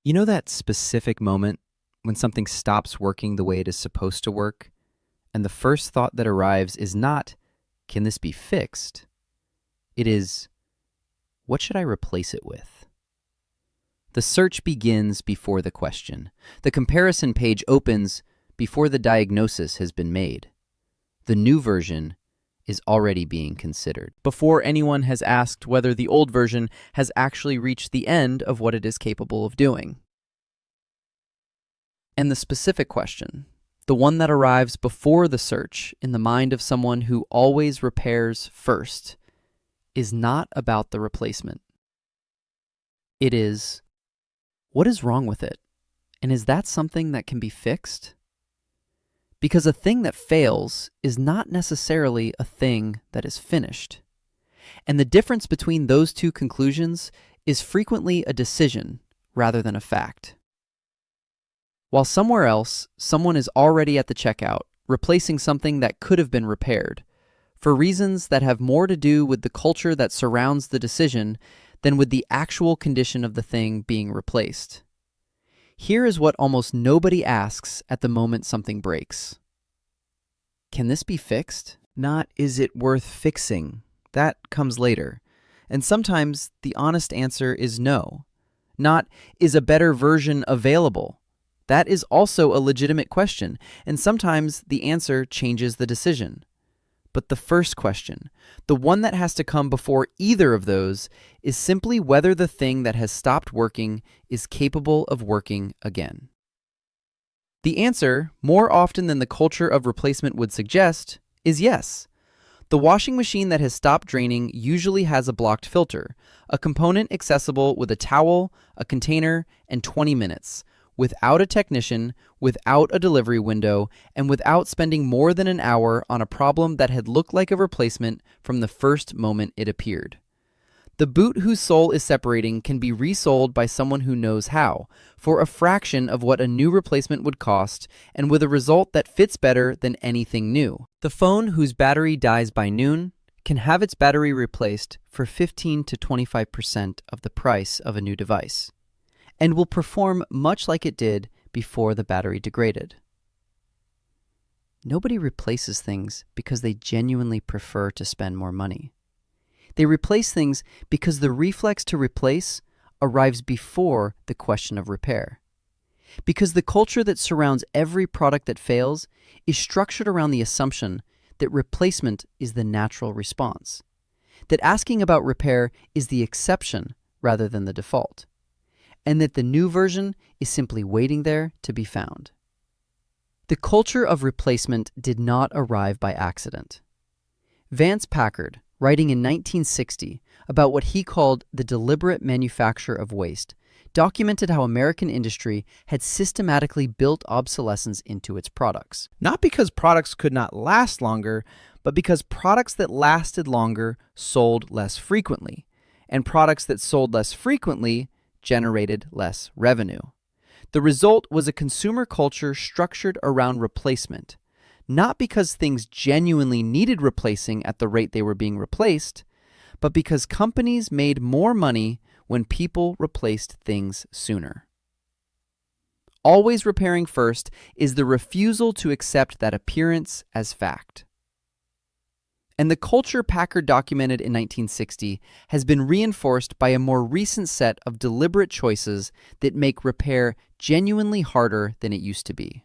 You know that specific moment when something stops working the way it is supposed to work, and the first thought that arrives is not, can this be fixed? It is, what should I replace it with? The search begins before the question. The comparison page opens before the diagnosis has been made. The new version is already being considered, before anyone has asked whether the old version has actually reached the end of what it is capable of doing. And the specific question, the one that arrives before the search in the mind of someone who always repairs first, is not about the replacement. It is, what is wrong with it? And is that something that can be fixed? Because a thing that fails is not necessarily a thing that is finished. And the difference between those two conclusions is frequently a decision rather than a fact. While somewhere else, someone is already at the checkout, replacing something that could have been repaired, for reasons that have more to do with the culture that surrounds the decision than with the actual condition of the thing being replaced. Here is what almost nobody asks at the moment something breaks. Can this be fixed? Not, is it worth fixing? That comes later. And sometimes the honest answer is no. Not, is a better version available? That is also a legitimate question, and sometimes the answer changes the decision. But the first question, the one that has to come before either of those, is simply whether the thing that has stopped working is capable of working again. The answer, more often than the culture of replacement would suggest, is yes. The washing machine that has stopped draining usually has a blocked filter, a component accessible with a towel, a container, and 20 minutes, without a technician, without a delivery window, and without spending more than an hour on a problem that had looked like a replacement from the first moment it appeared. The boot whose sole is separating can be resold by someone who knows how, for a fraction of what a new replacement would cost, and with a result that fits better than anything new. The phone whose battery dies by noon can have its battery replaced for 15 to 25% of the price of a new device, and will perform much like it did before the battery degraded. Nobody replaces things because they genuinely prefer to spend more money. They replace things because the reflex to replace arrives before the question of repair. Because the culture that surrounds every product that fails is structured around the assumption that replacement is the natural response, that asking about repair is the exception rather than the default, and that the new version is simply waiting there to be found. The culture of replacement did not arrive by accident. Vance Packard, writing in 1960 about what he called the deliberate manufacture of waste, documented how American industry had systematically built obsolescence into its products. Not because products could not last longer, but because products that lasted longer sold less frequently, and products that sold less frequently generated less revenue. The result was a consumer culture structured around replacement, not because things genuinely needed replacing at the rate they were being replaced, but because companies made more money when people replaced things sooner. Always repairing first is the refusal to accept that appearance as fact. And the culture Packard documented in 1960 has been reinforced by a more recent set of deliberate choices that make repair genuinely harder than it used to be.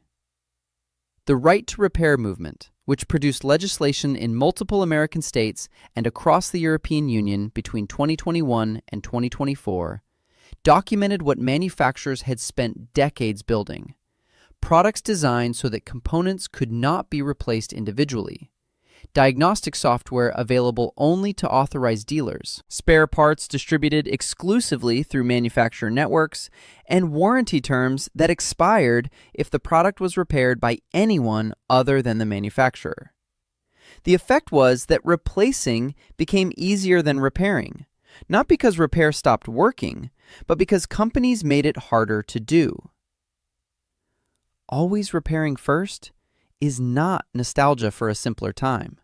The right to repair movement, which produced legislation in multiple American states and across the European Union between 2021 and 2024, documented what manufacturers had spent decades building: products designed so that components could not be replaced individually, diagnostic software available only to authorized dealers, spare parts distributed exclusively through manufacturer networks, and warranty terms that expired if the product was repaired by anyone other than the manufacturer. The effect was that replacing became easier than repairing, not because repair stopped working, but because companies made it harder to do. Always repairing first is not nostalgia for a simpler time.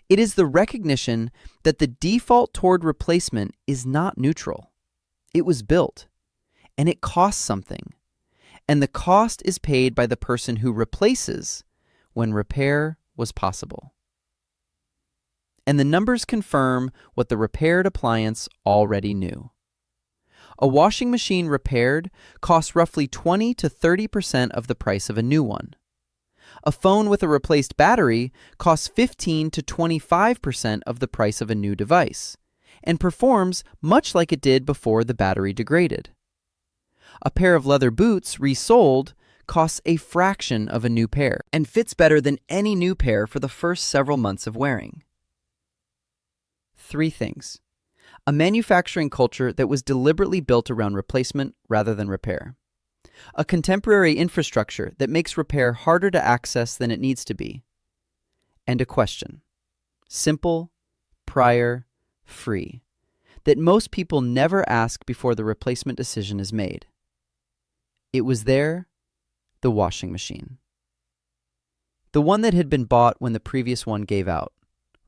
It is the recognition that the default toward replacement is not neutral. It was built, and it costs something. And the cost is paid by the person who replaces when repair was possible. And the numbers confirm what the repaired appliance already knew. A washing machine repaired costs roughly 20 to 30% of the price of a new one. A phone with a replaced battery costs 15 to 25% of the price of a new device, and performs much like it did before the battery degraded. A pair of leather boots resold costs a fraction of a new pair, and fits better than any new pair for the first several months of wearing. 3 things. A manufacturing culture that was deliberately built around replacement rather than repair. A contemporary infrastructure that makes repair harder to access than it needs to be. And a question. Simple, prior, free. That most people never ask before the replacement decision is made. It was there, the washing machine. The one that had been bought when the previous one gave out.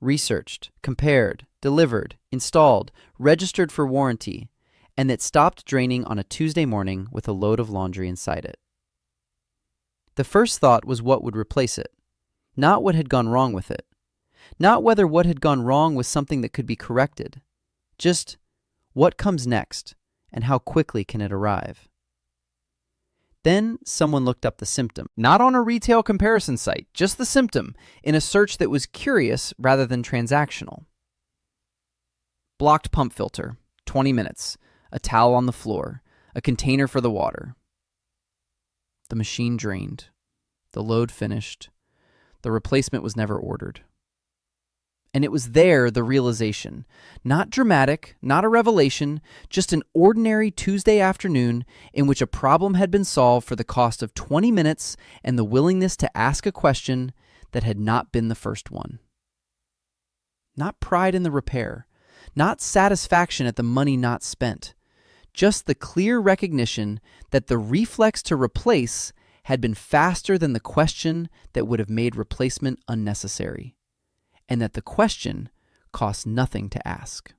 Researched, compared, delivered, installed, registered for warranty, and that stopped draining on a Tuesday morning with a load of laundry inside it. The first thought was what would replace it, not what had gone wrong with it, not whether what had gone wrong was something that could be corrected, just what comes next and how quickly can it arrive. Then someone looked up the symptom, not on a retail comparison site, just the symptom, in a search that was curious rather than transactional. Blocked pump filter, 20 minutes, a towel on the floor, a container for the water. The machine drained, the load finished, the replacement was never ordered. And it was there the realization, not dramatic, not a revelation, just an ordinary Tuesday afternoon in which a problem had been solved for the cost of 20 minutes and the willingness to ask a question that had not been the first one. Not pride in the repair, not satisfaction at the money not spent, just the clear recognition that the reflex to replace had been faster than the question that would have made replacement unnecessary, and that the question cost nothing to ask.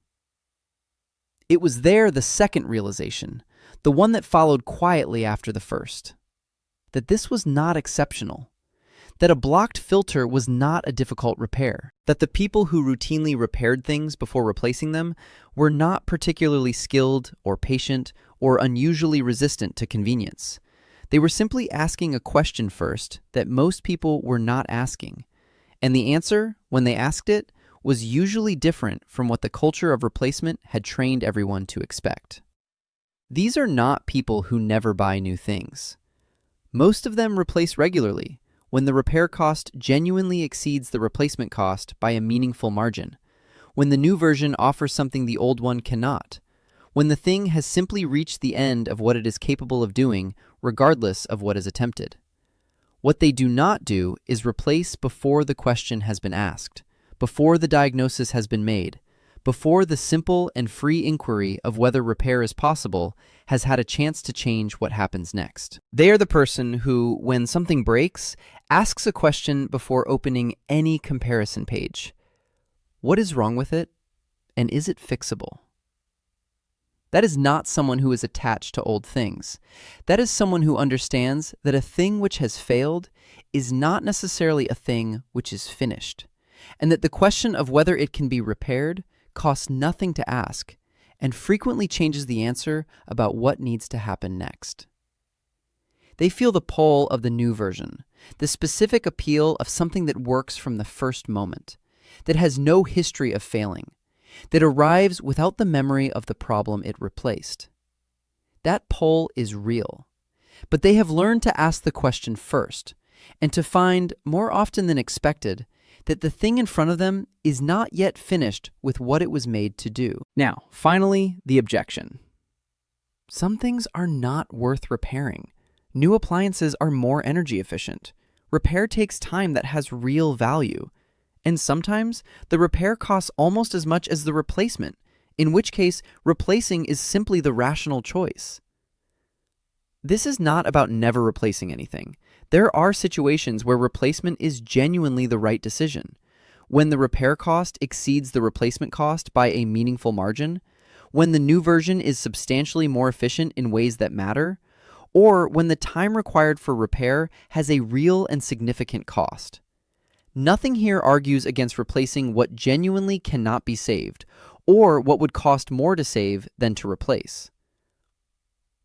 It was there the second realization, the one that followed quietly after the first, that this was not exceptional, that a blocked filter was not a difficult repair, that the people who routinely repaired things before replacing them were not particularly skilled or patient or unusually resistant to convenience. They were simply asking a question first that most people were not asking, and the answer, when they asked it, was usually different from what the culture of replacement had trained everyone to expect. These are not people who never buy new things. Most of them replace regularly, when the repair cost genuinely exceeds the replacement cost by a meaningful margin, when the new version offers something the old one cannot, when the thing has simply reached the end of what it is capable of doing, regardless of what is attempted. What they do not do is replace before the question has been asked, before the diagnosis has been made, before the simple and free inquiry of whether repair is possible has had a chance to change what happens next. They are the person who, when something breaks, asks a question before opening any comparison page. What is wrong with it, and is it fixable? That is not someone who is attached to old things. That is someone who understands that a thing which has failed is not necessarily a thing which is finished, and that the question of whether it can be repaired costs nothing to ask, and frequently changes the answer about what needs to happen next. They feel the pull of the new version, the specific appeal of something that works from the first moment, that has no history of failing, that arrives without the memory of the problem it replaced. That pull is real, but they have learned to ask the question first, and to find, more often than expected, that the thing in front of them is not yet finished with what it was made to do. Now, finally, the objection. Some things are not worth repairing. New appliances are more energy efficient. Repair takes time that has real value. And sometimes the repair costs almost as much as the replacement, in which case replacing is simply the rational choice. This is not about never replacing anything. There are situations where replacement is genuinely the right decision. When the repair cost exceeds the replacement cost by a meaningful margin, when the new version is substantially more efficient in ways that matter, or when the time required for repair has a real and significant cost. Nothing here argues against replacing what genuinely cannot be saved, or what would cost more to save than to replace.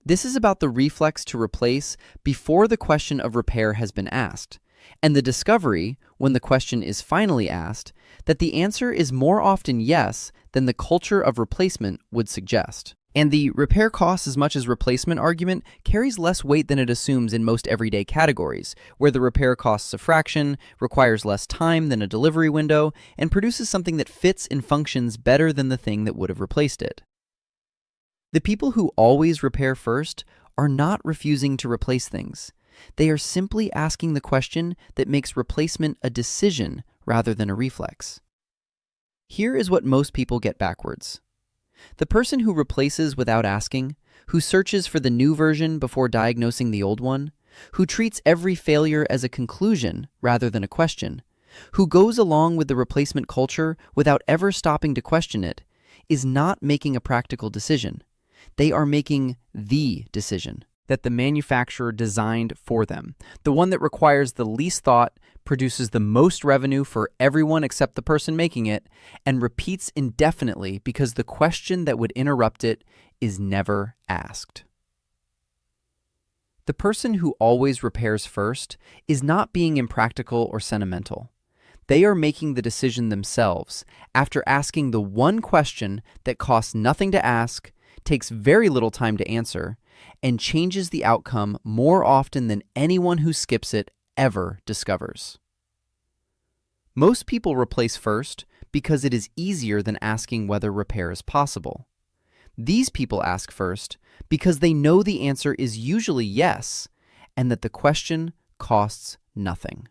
This is about the reflex to replace before the question of repair has been asked, and the discovery, when the question is finally asked, that the answer is more often yes than the culture of replacement would suggest. And the repair costs as much as replacement argument carries less weight than it assumes in most everyday categories, where the repair costs a fraction, requires less time than a delivery window, and produces something that fits and functions better than the thing that would have replaced it. The people who always repair first are not refusing to replace things. They are simply asking the question that makes replacement a decision rather than a reflex. Here is what most people get backwards. The person who replaces without asking, who searches for the new version before diagnosing the old one, who treats every failure as a conclusion rather than a question, who goes along with the replacement culture without ever stopping to question it, is not making a practical decision. They are making the decision that the manufacturer designed for them, the one that requires the least thought, produces the most revenue for everyone except the person making it, and repeats indefinitely because the question that would interrupt it is never asked. The person who always repairs first is not being impractical or sentimental. They are making the decision themselves after asking the one question that costs nothing to ask, takes very little time to answer, and changes the outcome more often than anyone who skips it ever discovers. Most people replace first because it is easier than asking whether repair is possible. These people ask first because they know the answer is usually yes, and that the question costs nothing.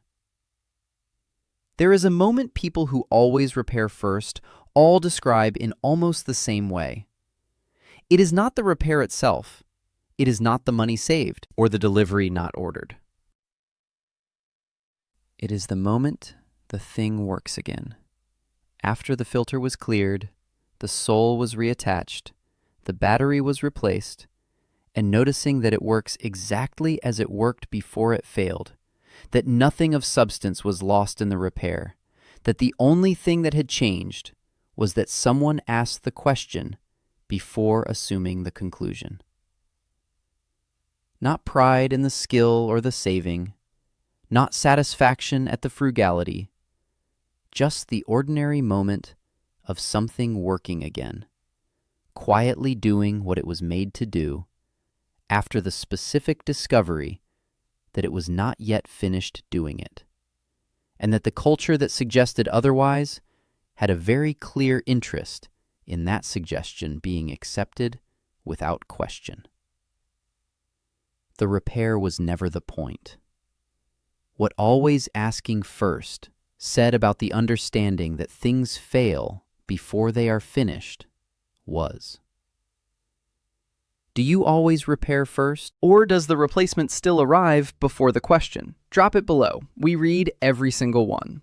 There is a moment people who always repair first all describe in almost the same way. It is not the repair itself. It is not the money saved or the delivery not ordered. It is the moment the thing works again. After the filter was cleared, the sole was reattached, the battery was replaced, and noticing that it works exactly as it worked before it failed, that nothing of substance was lost in the repair, that the only thing that had changed was that someone asked the question before assuming the conclusion. Not pride in the skill or the saving, not satisfaction at the frugality, just the ordinary moment of something working again, quietly doing what it was made to do, after the specific discovery that it was not yet finished doing it, and that the culture that suggested otherwise had a very clear interest in that suggestion being accepted without question. The repair was never the point. What always asking first said about the understanding that things fail before they are finished was. Do you always repair first, or does the replacement still arrive before the question? Drop it below. We read every single one.